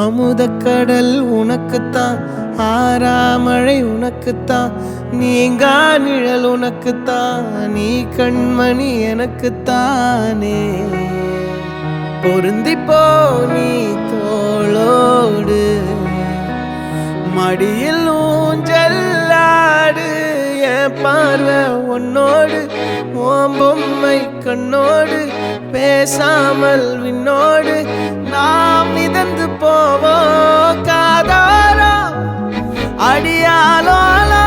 அமுதக்கடல் உனக்குத்தான், ஆறாமழை உனக்குத்தான், நீங்கா நிழல் உனக்குத்தான், நீ கண்மணி எனக்குத்தானே. பொருந்திப்போ நீ தோளோடு, மடியில் ஊஞ்சல்லாடு, என் பார்வை உன்னோடு, ஓம் பொம்மை கண்ணோடு, பேசாமல் விண்ணோடு நாம் மிதந்து போவோம் காதாரா அடியாலோலா.